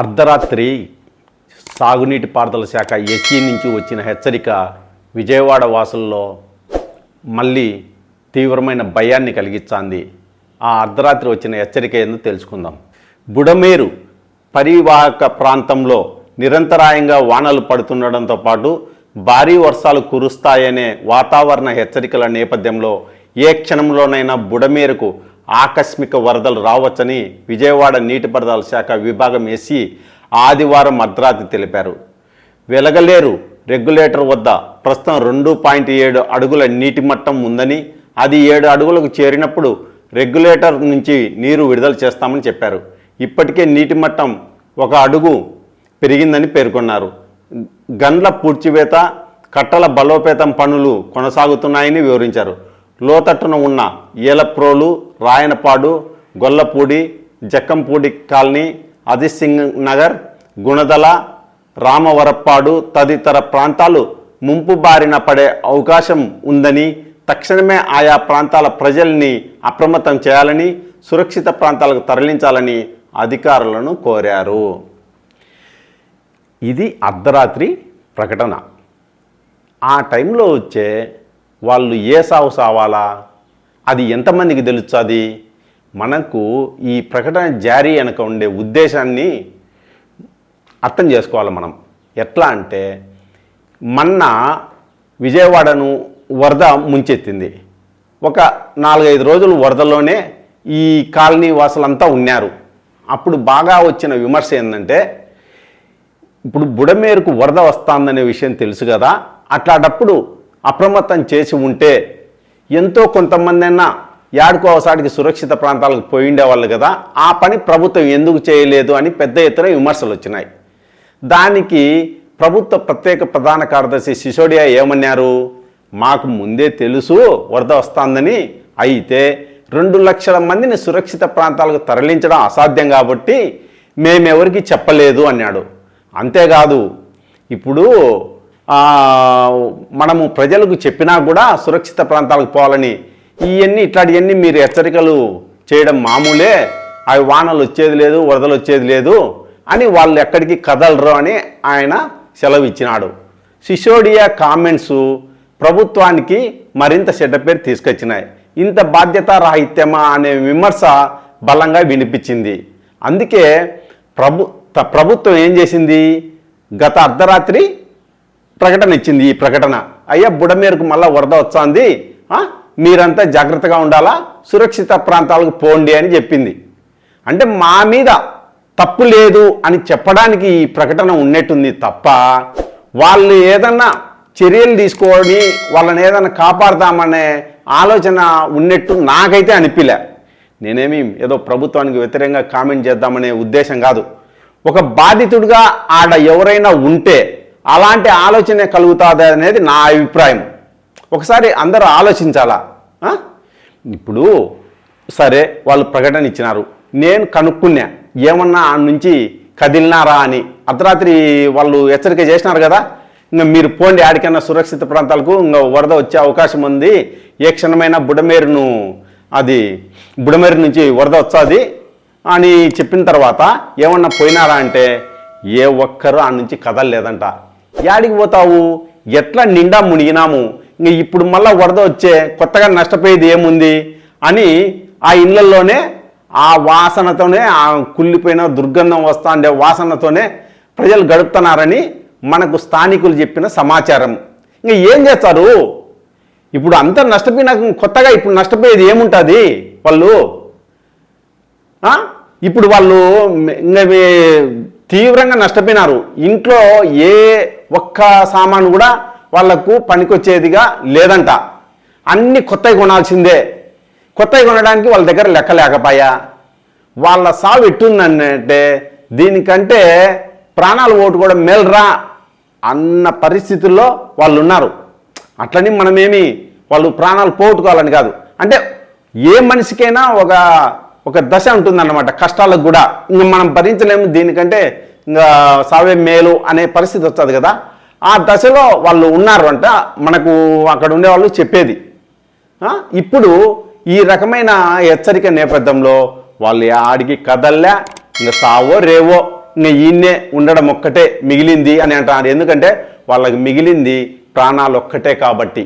అర్ధరాత్రి సాగునీటి పారుదల శాఖ ఎస్సీ నుంచి వచ్చిన హెచ్చరిక విజయవాడ వాసుల్లో మళ్ళీ తీవ్రమైన భయాన్ని కలిగించింది. ఆ అర్ధరాత్రి వచ్చిన హెచ్చరిక ఏందో తెలుసుకుందాం. బుడమేరు పరివాహక ప్రాంతంలో నిరంతరాయంగా వానలు పడుతుండడంతో పాటు భారీ వర్షాలు కురుస్తాయనే వాతావరణ హెచ్చరికల నేపథ్యంలో ఏ క్షణంలోనైనా బుడమేరుకు ఆకస్మిక వరదలు రావచ్చని విజయవాడ నీటిపారుదల శాఖ విభాగం ఎస్సీ ఆదివారం అర్ధరాత్రి తెలిపారు. వెలగలేరు రెగ్యులేటర్ వద్ద ప్రస్తుతం 2.7 అడుగుల నీటి మట్టం ఉందని, అది 7 అడుగులకు చేరినప్పుడు రెగ్యులేటర్ నుంచి నీరు విడుదల చేస్తామని చెప్పారు. ఇప్పటికే నీటి మట్టం 1 అడుగు పెరిగిందని పేర్కొన్నారు. గండ్ల పూడ్చివేత, కట్టల బలోపేతం పనులు కొనసాగుతున్నాయని వివరించారు. లోతట్టున ఉన్న ఏలప్రోలు, రాయనపాడు, గొల్లపూడి, జక్కంపూడి కాలనీ, అజిత్ సింగ్ నగర్, గుణదల, రామవరప్పాడు తదితర ప్రాంతాలు ముంపు బారిన పడే అవకాశం ఉందని, తక్షణమే ఆయా ప్రాంతాల ప్రజల్ని అప్రమత్తం చేయాలని, సురక్షిత ప్రాంతాలకు తరలించాలని అధికారులను కోరారు. ఇది అర్ధరాత్రి ప్రకటన. ఆ టైంలో వచ్చే వాళ్ళు ఏ సావు సావాలా, అది ఎంతమందికి తెలుస్తుంది? మనకు ఈ ప్రకటన జారీ వెనక ఉండే ఉద్దేశాన్ని అర్థం చేసుకోవాలి మనం. ఎట్లా అంటే, మొన్న విజయవాడను వరద ముంచెత్తింది. ఒక 4-5 రోజులు వరదలోనే ఈ కాలనీ వాసులంతా ఉన్నారు. అప్పుడు బాగా వచ్చిన విమర్శ ఏంటంటే, ఇప్పుడు బుడమేరుకు వరద వస్తుందనే విషయం తెలుసు కదా, అట్లాంటప్పుడు అప్రమత్తం చేసి ఉంటే ఎంతో కొంతమంది అయినా యాడుకో ఒకసారికి సురక్షిత ప్రాంతాలకు పోయిండేవాళ్ళు కదా, ఆ పని ప్రభుత్వం ఎందుకు చేయలేదు అని పెద్ద ఎత్తున విమర్శలు వచ్చినాయి. దానికి ప్రభుత్వ ప్రత్యేక ప్రధాన కార్యదర్శి సిసోడియా ఏమన్నారు? మాకు ముందే తెలుసు వరద వస్తుందని, అయితే 2 లక్షల మందిని సురక్షిత ప్రాంతాలకు తరలించడం అసాధ్యం కాబట్టి మేమెవరికి చెప్పలేదు అన్నాడు. అంతేకాదు, ఇప్పుడు మనము ప్రజలకు చెప్పినా కూడా సురక్షిత ప్రాంతాలకు పోవాలని, ఇట్లాంటివన్నీ మీరు హెచ్చరికలు చేయడం మామూలే, అవి వానలు వచ్చేది లేదు, వరదలు వచ్చేది లేదు అని వాళ్ళు ఎక్కడికి కదలరు అని ఆయన సెలవు ఇచ్చినాడు. సిసోడియా కామెంట్స్ ప్రభుత్వానికి మరింత చెడ్డ పేరు తీసుకొచ్చినాయి. ఇంత బాధ్యతారాహిత్యమా అనే విమర్శ బలంగా వినిపించింది. అందుకే ప్రభుత్వం ఏం చేసింది? గత అర్ధరాత్రి ప్రకటన ఇచ్చింది. ఈ ప్రకటన, అయ్యా బుడమేరుకు మళ్ళీ వరద వచ్చింది, మీరంతా జాగ్రత్తగా ఉండాలా, సురక్షిత ప్రాంతాలకు పోండి అని చెప్పింది. అంటే మా మీద తప్పు లేదు అని చెప్పడానికి ఈ ప్రకటన ఉన్నట్టుంది తప్ప, వాళ్ళు ఏదన్నా చర్యలు తీసుకొని వాళ్ళని ఏదన్నా కాపాడదామనే ఆలోచన ఉన్నట్టు నాకైతే అనిపించలే. నేనేమి ఏదో ప్రభుత్వానికి వ్యతిరేకంగా కామెంట్ చేద్దామనే ఉద్దేశం కాదు. ఒక బాధితుడిగా ఆడ ఎవరైనా ఉంటే అలాంటి ఆలోచనే కలుగుతుంది అనేది నా అభిప్రాయం. ఒకసారి అందరూ ఆలోచించాలా. ఇప్పుడు సరే, వాళ్ళు ప్రకటన ఇచ్చినారు, నేను కనుక్కున్నా ఏమన్నా ఆ నుంచి కదిలినారా అని. అర్ధరాత్రి వాళ్ళు హెచ్చరిక చేసినారు కదా, ఇంకా మీరు పోండి ఆడికన్నా సురక్షిత ప్రాంతాలకు, ఇంకా వరద వచ్చే అవకాశం ఉంది, ఏ క్షణమైనా బుడమేరు నుంచి వరద వచ్చాది అని చెప్పిన తర్వాత ఏమన్నా పోయినారా అంటే ఏ ఒక్కరు ఆ నుంచి కదలలేదంట. యాడికి పోతావు? ఎట్లా నిండా మునిగినాము, ఇంక ఇప్పుడు మళ్ళీ వరద వచ్చే కొత్తగా నష్టపోయేది ఏముంది అని ఆ ఇళ్లలోనే ఆ వాసనతోనే, ఆ కుళ్ళిపోయిన దుర్గంధం వస్తుండే వాసనతోనే ప్రజలు గడుపుతున్నారని మనకు స్థానికులు చెప్పిన సమాచారం. ఇంక ఏం చేస్తారు? ఇప్పుడు అంతా నష్టపోయినాక కొత్తగా ఇప్పుడు నష్టపోయేది ఏముంటుంది? ఇప్పుడు వాళ్ళు తీవ్రంగా నష్టపోయినారు. ఇంట్లో ఏ ఒక్క సామాను కూడా వాళ్లకు పనికొచ్చేదిగా లేదంట. అన్ని కొత్తవి కొనాల్సిందే. కొత్తవి కొనడానికి వాళ్ళ దగ్గర లెక్క లేకపోయా. వాళ్ళ సావు ఎట్టుందంటే, దీనికంటే ప్రాణాలు ఓటుకోవడం మేలురా అన్న పరిస్థితుల్లో వాళ్ళు ఉన్నారు. అట్లని మనమేమి వాళ్ళు ప్రాణాలు పోగొట్టుకోవాలని కాదు. అంటే ఏ మనిషికైనా ఒక దశ ఉంటుందన్నమాట, కష్టాలకు కూడా. ఇంకా మనం భరించలేము, దీనికంటే ఇంకా సావే మేలు అనే పరిస్థితి వస్తుంది కదా. ఆ దశలో వాళ్ళు ఉన్నారు అంట, మనకు అక్కడ ఉండేవాళ్ళు చెప్పేది. ఇప్పుడు ఈ రకమైన హెచ్చరిక నేపథ్యంలో వాళ్ళు ఆడికి కదల్లా, ఇంకా సావో రేవో ఇంకా ఈయన్నే ఉండడం ఒక్కటే మిగిలింది అని అంటున్నారు. ఎందుకంటే వాళ్ళకి మిగిలింది ప్రాణాలు ఒక్కటే కాబట్టి.